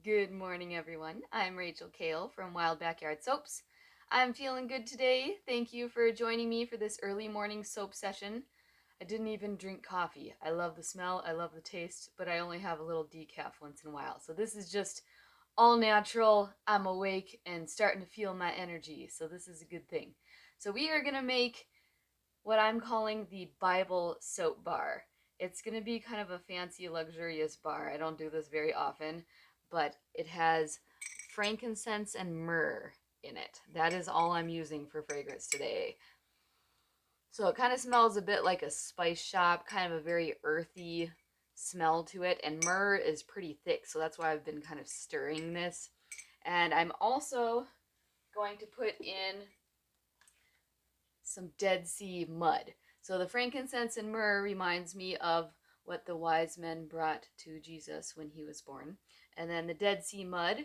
Good morning, everyone. I'm Rachel Kale from Wild Backyard Soaps. I'm feeling good today. Thank you for joining me for this early morning soap session. I didn't even drink coffee. I love the smell, I love the taste, but I only have a little decaf once in a while. So this is just all natural. I'm awake and starting to feel my energy, so this is a good thing. So we are going to make what I'm calling the Bible soap bar. It's going to be kind of a fancy, luxurious bar. I don't do this very often, but it has frankincense and myrrh in it. That is all I'm using for fragrance today. So it kind of smells a bit like a spice shop, kind of a very earthy smell to it, and myrrh is pretty thick, so that's why I've been kind of stirring this. And I'm also going to put in some Dead Sea mud. So the frankincense and myrrh reminds me of what the wise men brought to Jesus when he was born. And then the Dead Sea mud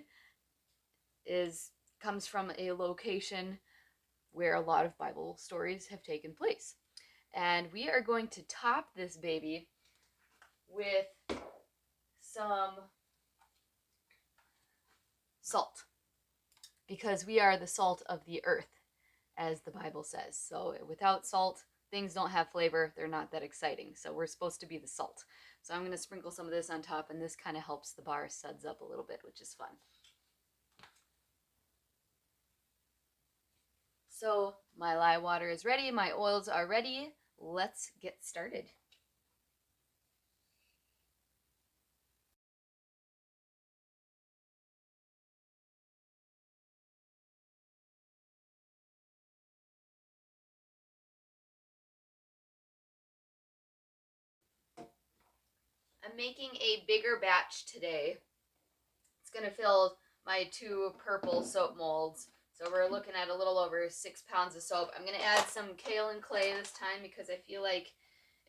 comes from a location where a lot of Bible stories have taken place. And we are going to top this baby with some salt, because we are the salt of the earth, as the Bible says. So without salt, things don't have flavor. They're not that exciting. So we're supposed to be the salt. So I'm going to sprinkle some of this on top, and this kind of helps the bar suds up a little bit, which is fun. So my lye water is ready. My oils are ready. Let's get started. I'm making a bigger batch today. It's going to fill my 2 purple soap molds. So we're looking at a little over 6 pounds of soap. I'm going to add some kaolin clay this time because I feel like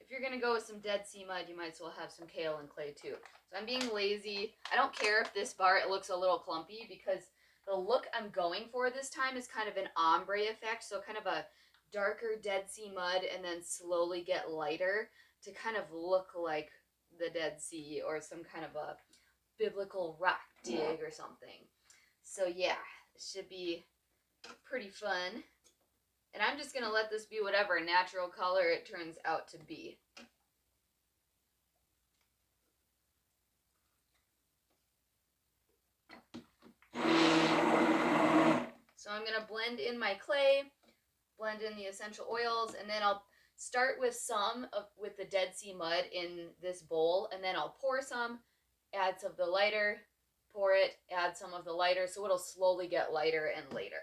if you're going to go with some Dead Sea mud, you might as well have some kaolin clay too. So I'm being lazy. I don't care if this bar it looks a little clumpy, because the look I'm going for this time is kind of an ombre effect. So kind of a darker Dead Sea mud and then slowly get lighter to kind of look like the Dead Sea or some kind of a biblical rock dig or something. So yeah, it should be pretty fun. And I'm just going to let this be whatever natural color it turns out to be. So I'm going to blend in my clay, blend in the essential oils, and then I'll start with with the Dead Sea mud in this bowl, and then I'll pour some, add some of the lighter, pour it, add some of the lighter, so it'll slowly get lighter and later.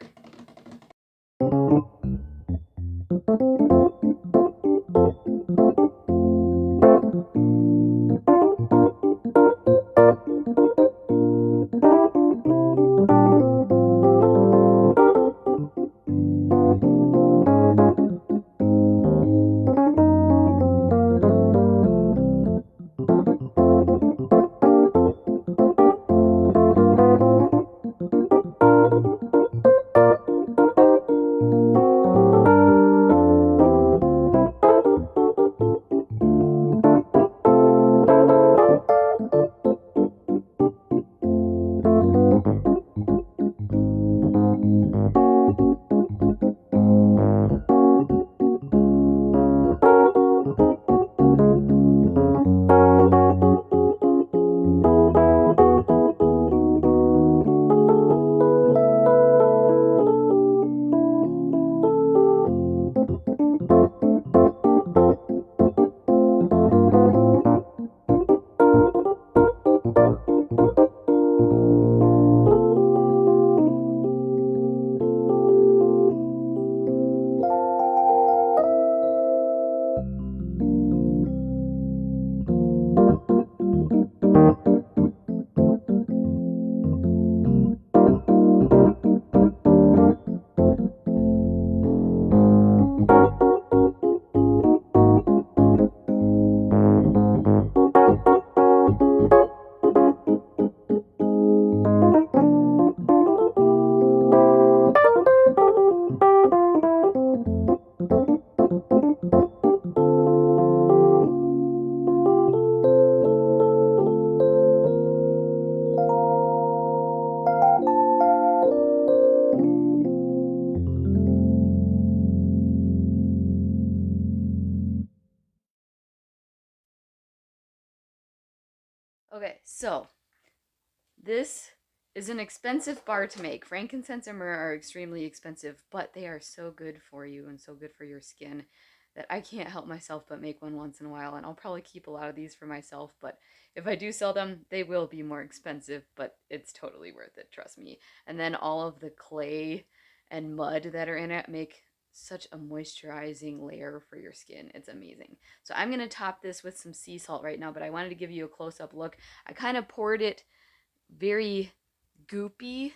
so this is an expensive bar to make. Frankincense and myrrh are extremely expensive, but they are so good for you and so good for your skin that I can't help myself but make one once in a while, and I'll probably keep a lot of these for myself, but if I do sell them, they will be more expensive, but it's totally worth it, trust me. And then all of the clay and mud that are in it make such a moisturizing layer for your skin. It's amazing. So I'm going to top this with some sea salt right now, but I wanted to give you a close-up look. I kind of poured it very goopy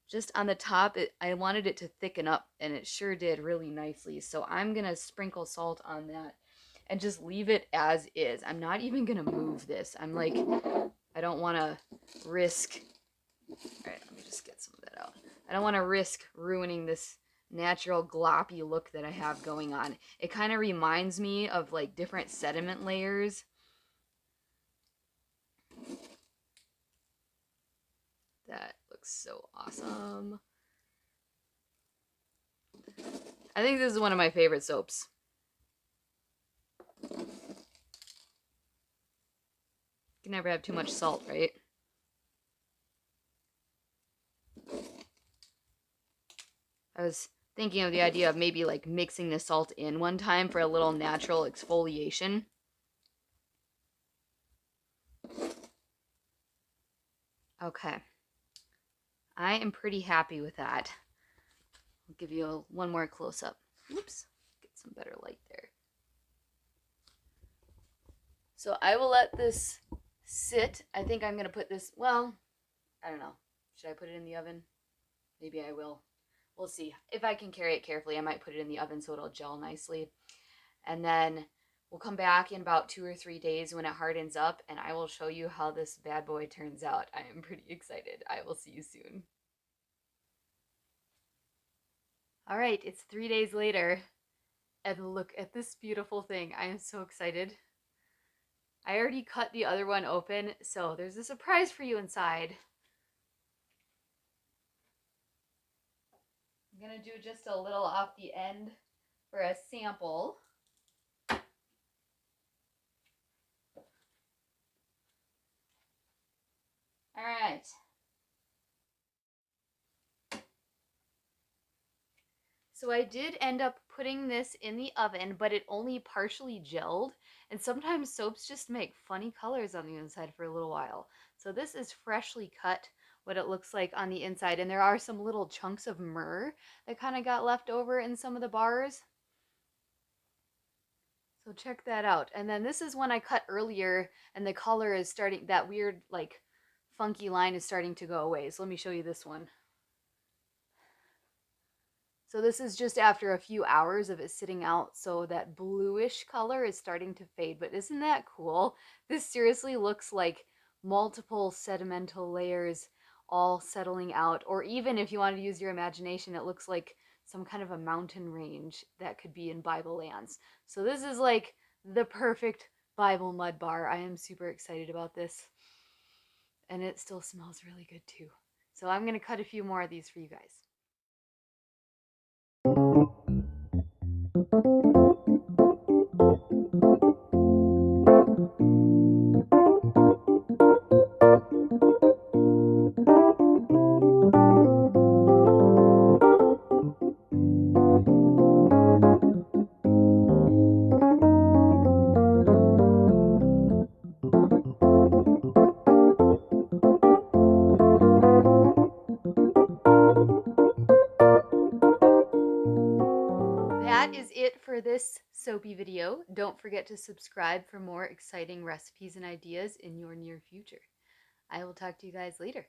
just on the top. I wanted it to thicken up, and it sure did really nicely. So I'm going to sprinkle salt on that and just leave it as is. I'm not even going to move this. I'm like, I don't want to risk... All right, let me just get some of that out. I don't want to risk ruining this natural gloppy look that I have going on. It kind of reminds me of like different sediment layers. That looks so awesome. I think this is one of my favorite soaps. You can never have too much salt, right? I was thinking of the idea of maybe like mixing the salt in one time for a little natural exfoliation. Okay. I am pretty happy with that. I'll give you one more close-up. Oops, get some better light there. So I will let this sit. I think I'm going to put this, well, I don't know. Should I put it in the oven? Maybe I will. We'll see. If I can carry it carefully, I might put it in the oven so it'll gel nicely. And then we'll come back in about 2 or 3 days when it hardens up, and I will show you how this bad boy turns out. I am pretty excited. I will see you soon. All right, it's 3 days later, and look at this beautiful thing. I am so excited. I already cut the other one open, so there's a surprise for you inside. I'm going to do just a little off the end for a sample. All right. So I did end up putting this in the oven, but it only partially gelled. And sometimes soaps just make funny colors on the inside for a little while. So this is freshly cut, what it looks like on the inside. And there are some little chunks of myrrh that kind of got left over in some of the bars. So check that out. And then this is one I cut earlier, and the color is starting, that weird, like, funky line is starting to go away. So let me show you this one. So this is just after a few hours of it sitting out, so that bluish color is starting to fade. But isn't that cool? This seriously looks like multiple sedimental layers all settling out. Or even if you want to use your imagination, it looks like some kind of a mountain range that could be in Bible lands. So this is like the perfect Bible mud bar. I am super excited about this. And it still smells really good too. So I'm going to cut a few more of these for you guys. That is it for this soapy video. Don't forget to subscribe for more exciting recipes and ideas in your near future. I will talk to you guys later.